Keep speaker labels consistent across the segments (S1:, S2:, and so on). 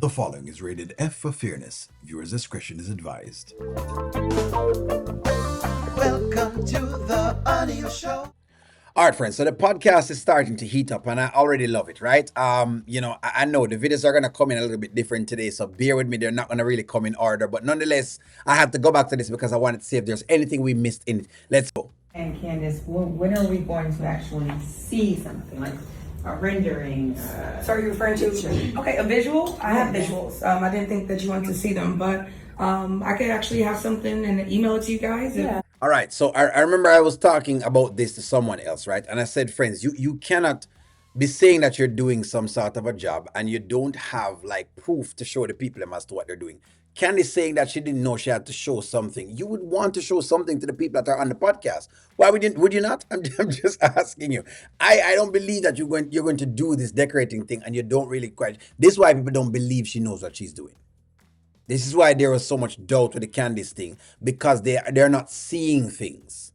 S1: The following is rated F for fairness. Viewers' discretion is advised.
S2: Welcome to the audio show.
S3: All right, friends. So the podcast is starting to heat up, and I already love it, right? I know the videos are gonna come in a little bit different today, so bear with me. They're not gonna really come in order, but nonetheless, I had to go back to this because I wanted to see if there's anything we missed in it. Let's go.
S4: And Candace, when are we going to actually see something like a rendering?
S5: So are you referring to a visual? I have visuals. I didn't think that you wanted to see them, but I could actually have something and email it to you guys.
S4: Yeah.
S3: All right. So I remember I was talking about this to someone else, right? And I said, friends, you cannot be saying that you're doing some sort of a job and you don't have like proof to show the people as to what they're doing. Candy's saying that she didn't know she had to show something. You would want to show something to the people that are on the podcast. Why would you not? I'm just asking you. I don't believe that you're going to do this decorating thing and you don't really quite. This is why people don't believe she knows what she's doing. This is why there was so much doubt with the Candice thing, because they're not seeing things.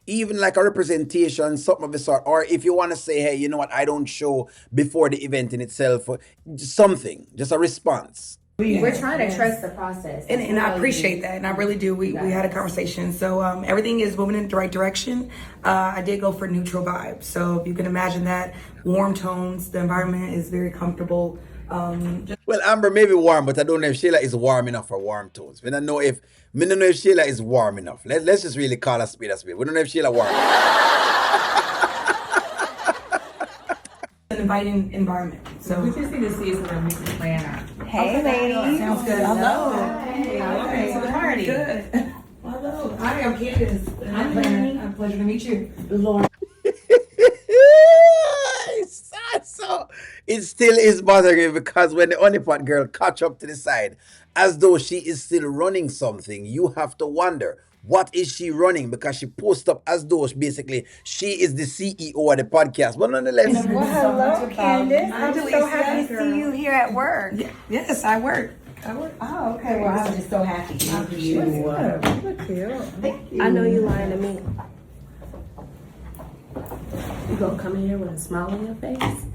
S3: Even like a representation, something of the sort, or if you want to say, hey, you know what, I don't show before the event in itself, something, just a response.
S6: We're trying to trust the process.
S5: And I appreciate that, and I really do. We had a conversation. So everything is moving in the right direction. I did go for neutral vibes. So if you can imagine that, warm tones, the environment is very comfortable.
S3: Well, Amber may be warm, but I don't know if Shayla is warm enough for warm tones. We don't know if Shayla is warm enough. Let's just really call a spade a spade. We don't know if Shayla warm enough.
S5: An inviting environment. So
S4: We just need to see some of Mrs. Planner.
S6: Hey, ladies.
S5: sounds good.
S4: Hello.
S5: Hey,
S4: Welcome to the party.
S5: Good. Hello. Hi, I'm Candace. I'm Planner. Pleasure to meet you. Lauren.
S3: So it still is bothering me because when the honeypot girl catch up to the side as though she is still running something, you have to wonder, what is she running? Because she posts up as though basically she is the CEO of the podcast. But nonetheless,
S6: Well, hello, Candace.
S5: Hi,
S6: I'm so
S5: Delicia.
S6: happy to see you here at work.
S5: Yes, I work.
S4: Oh, okay. Well, I'm just so happy to meet you.
S6: I know you lying to me. You gonna come in here with a smile on your face?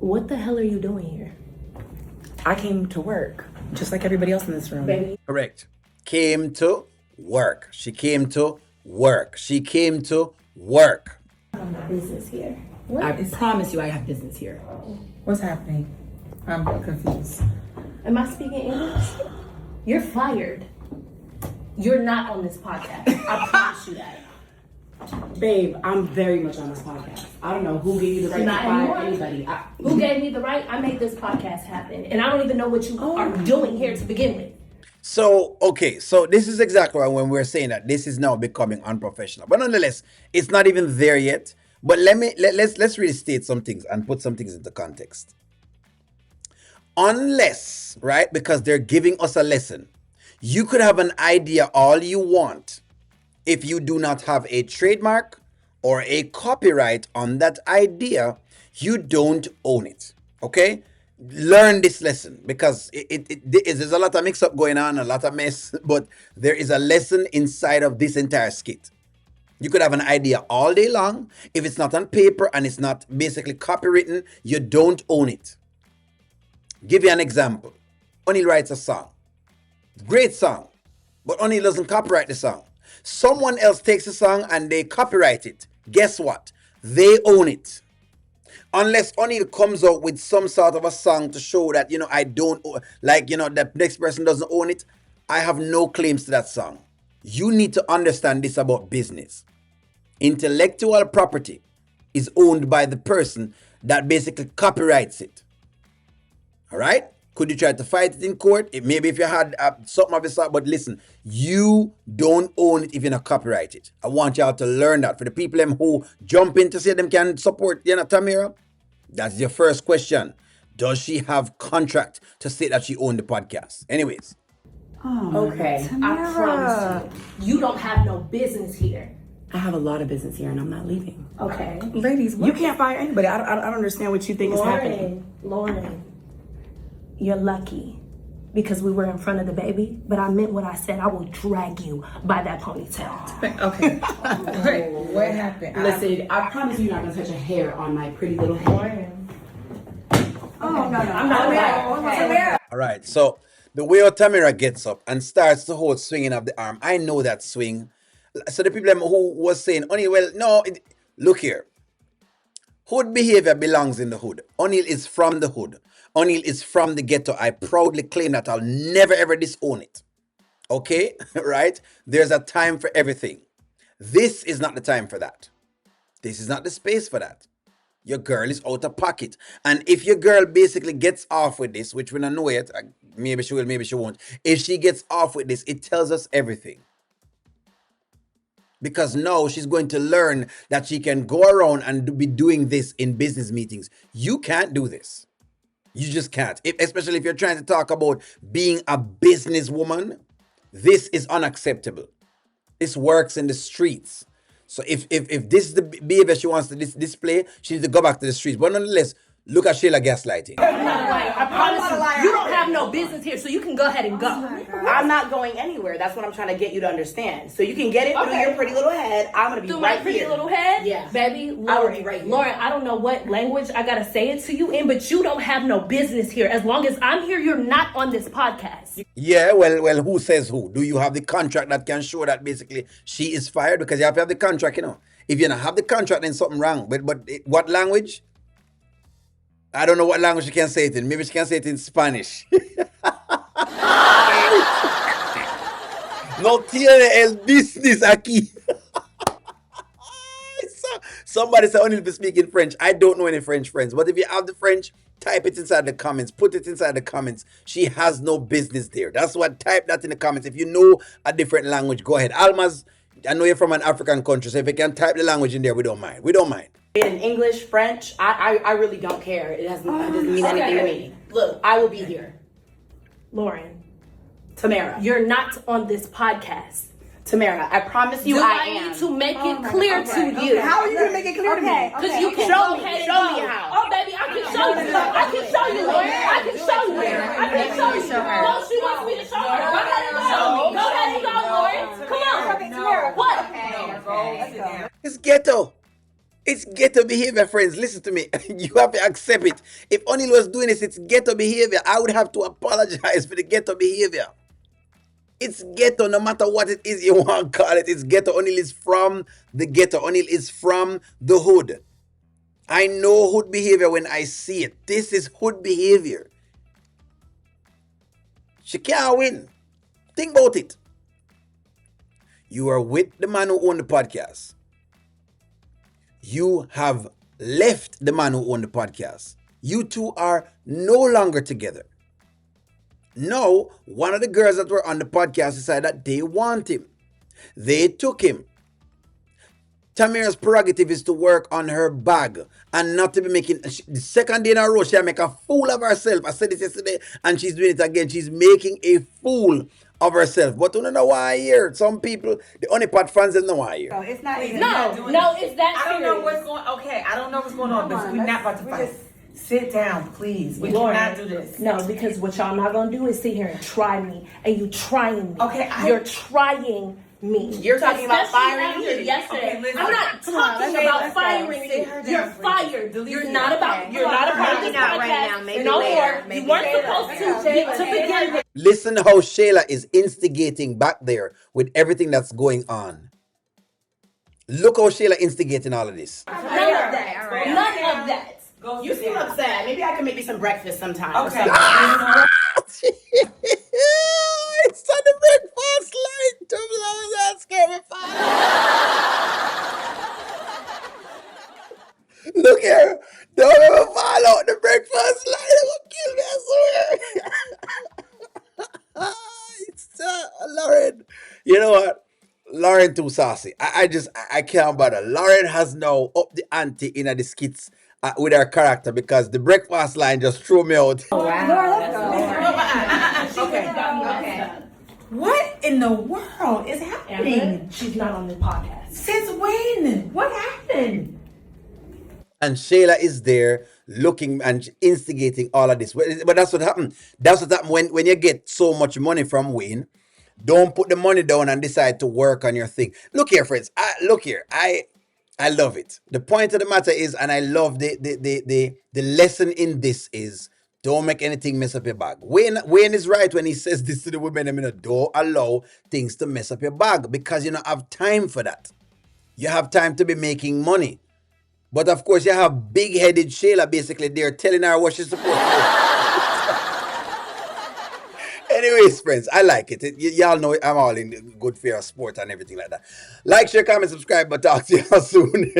S6: What the hell are you doing here?
S5: I came to work, just like everybody else in this room.
S6: Baby,
S3: correct. Came to work. She came to work. She came to work.
S6: I have no business here.
S5: I promise you I have business here.
S4: What's happening? I'm confused.
S6: Am I speaking English? You're fired. You're not on this podcast. I promise you that.
S7: Babe, I'm very much on this podcast. I don't know who gave you the right to
S6: Not
S7: fire
S6: anymore.
S7: anybody.
S6: Who gave me the right? I made this podcast happen. And I don't even know what you are doing here to begin with.
S3: So, okay, so this is exactly why when we're saying that this is now becoming unprofessional. But nonetheless, it's not even there yet. But let's really state some things and put some things into context. Unless, right, because they're giving us a lesson, you could have an idea all you want. If you do not have a trademark or a copyright on that idea, you don't own it. Okay? Learn this lesson because there's a lot of mix-up going on, a lot of mess, but there is a lesson inside of this entire skit. You could have an idea all day long. If it's not on paper and it's not basically copywritten, you don't own it. Give you an example. O'Neal writes a song. Great song. But O'Neal doesn't copyright the song. Someone else takes the song and they copyright it. Guess what? They own it. Unless O'Neal comes out with some sort of a song to show that, I don't, the next person doesn't own it, I have no claims to that song. You need to understand this about business. Intellectual property is owned by the person that basically copyrights it. All right? Could you try to fight it in court? Maybe if you had something of the sort, but listen, you don't own it if you're not copyright it. I want y'all to learn that. For the people who jump in to say them can support Tamira, that's your first question. Does she have contract to say that she owned the podcast? Anyways.
S6: Okay, I promise you don't have no business here.
S7: I have a lot of business here and I'm not leaving.
S6: Okay.
S5: Ladies, you can't fire anybody. I don't understand what you think is happening.
S6: Lauren, you're lucky because we were in front of the baby, but I meant what I said. I will drag you by that ponytail.
S4: Okay. What happened?
S7: Listen, I promise you're not going to touch a hair on my pretty little head. Oh, no, I'm not
S6: Tamara.
S3: All right. So the way Tamara gets up and starts the whole swinging of the arm, I know that swing. So the people who was saying, "Only well, no, look here. Hood behavior belongs in the hood. O'Neal is from the hood. O'Neal is from the ghetto. I proudly claim that. I'll never ever disown it. Okay, right? There's a time for everything. This is not the time for that. This is not the space for that. Your girl is out of pocket. And if your girl basically gets off with this, which we don't know yet, maybe she will, maybe she won't. If she gets off with this, it tells us everything. Because now she's going to learn that she can go around and be doing this in business meetings. You can't do this. You just can't. Especially if you're trying to talk about being a businesswoman, this is unacceptable. This works in the streets. So if this is the behavior she wants to display, she needs to go back to the streets. But nonetheless, look at Shayla gaslighting.
S6: I promise you don't have no business here, so you can go ahead and go.
S7: I'm not going anywhere. That's what I'm trying to get you to understand. So you can get it through your pretty little head. I'm gonna be
S6: Through
S7: right
S6: my pretty
S7: here.
S6: little head?
S7: Yeah.
S6: Baby,
S7: I will
S6: Lauren,
S7: be right here.
S6: Lauren, I don't know what language I gotta say it to you in, but you don't have no business here. As long as I'm here, you're not on this podcast.
S3: Yeah, well, who says who? Do you have the contract that can show that basically she is fired? Because you have to have the contract, you know. If you don't have the contract, then something wrong. But what language? I don't know what language she can say it in. Maybe she can say it in Spanish. No tiene el business aquí. Somebody said only to speak in French. I don't know any French friends. But if you have the French, type it inside the comments. Put it inside the comments. She has no business there. That's what. Type that in the comments. If you know a different language, go ahead. Alma's, I know you're from an African country, so if you can type the language in there, we don't mind. We don't mind.
S7: In English, French, I really don't care. It doesn't mean anything to me. Look, I will be here.
S6: Lauren,
S7: Tamara.
S6: you're not on this podcast.
S7: Tamara, I promise you
S6: Do
S7: I
S6: I
S7: am.
S6: need to make it clear to you?
S4: How are you gonna make it clear to me?
S6: Because you can
S7: Show
S6: go
S7: me.
S6: ahead and
S7: Show
S6: go.
S7: me how.
S6: Oh, baby, I can show you. I can show you, Lauren. I can show you. I can show you. No, she wants me to show her. Go ahead and go. Go ahead and go, Lauren. Come on. What?
S3: It's ghetto. It's ghetto behavior, friends. Listen to me. You have to accept it. If O'Neal was doing this, it's ghetto behavior. I would have to apologize for the ghetto behavior. It's ghetto, no matter what it is you want to call it. It's ghetto. O'Neal is from the ghetto. O'Neal is from the hood. I know hood behavior when I see it. This is hood behavior. She can't win. Think about it. You are with the man who owned the podcast. You have left the man who owned the podcast. You two are no longer together. Now, one of the girls that were on the podcast decided that they want him. They took him. Tamira's prerogative is to work on her bag and not to be making... The second day in a row, she'll make a fool of herself. I said this yesterday and she's doing it again. She's making a fool of herself. But you don't know why I hear. Some people, the only Pot fans don't know why I hear.
S4: No, it's not even.
S6: No, it's that
S4: I don't know
S6: serious.
S4: what's going. Okay, I don't know what's going on, but we're not about to fight. Sit down, please. We cannot do this.
S6: No, because what y'all not gonna do is sit here and try me, and you trying me.
S4: Okay,
S6: you're trying me.
S7: You're talking about
S6: Especially
S7: firing
S6: after
S7: me.
S6: yesterday.
S4: Okay, listen.
S6: I'm not
S4: Come on,
S6: talking
S4: let's
S6: about
S4: go.
S6: firing
S4: Sit
S6: you.
S4: her down,
S6: You're
S4: please.
S6: fired.
S4: Delicia.
S6: You're not about.
S4: Okay.
S6: You're not a part of
S7: Maybe
S6: this
S7: not right
S6: podcast.
S7: now, maybe
S6: no
S7: later.
S6: more.
S7: Maybe
S6: You weren't
S7: later.
S6: supposed to begin with.
S3: Listen how Shayla is instigating back there with everything that's going on. Look how Shayla instigating all of this.
S6: None of that. None of that.
S7: You seem upset. Maybe I can make you some breakfast sometime. or
S4: Okay.
S7: something.
S3: It's on the breakfast line. Two blows and scary Look here. Don't ever fall out the breakfast line. It will kill me, I swear. It's Lauren. You know what? Lauren too saucy. I can't bother. Lauren has now up the ante in the skits with her character because the breakfast line just threw me out.
S4: Okay. What in the world is happening?
S6: She's not on the podcast.
S4: Since when? What happened?
S3: And Shayla is there looking and instigating all of this. But that's what happened. That's what happened when you get so much money from Wayne. Don't put the money down and decide to work on your thing. Look here, friends. I love it. The point of the matter is, and I love the lesson in this is, don't make anything mess up your bag. Wayne is right when he says this to the women. I mean, don't allow things to mess up your bag, because you don't have time for that. You have time to be making money. But of course, you have big-headed Shayla basically there telling her what she's supposed to do. Anyways, friends, I like it. Y'all know I'm all in good fear of sport and everything like that. Like, share, comment, subscribe, but talk to y'all soon.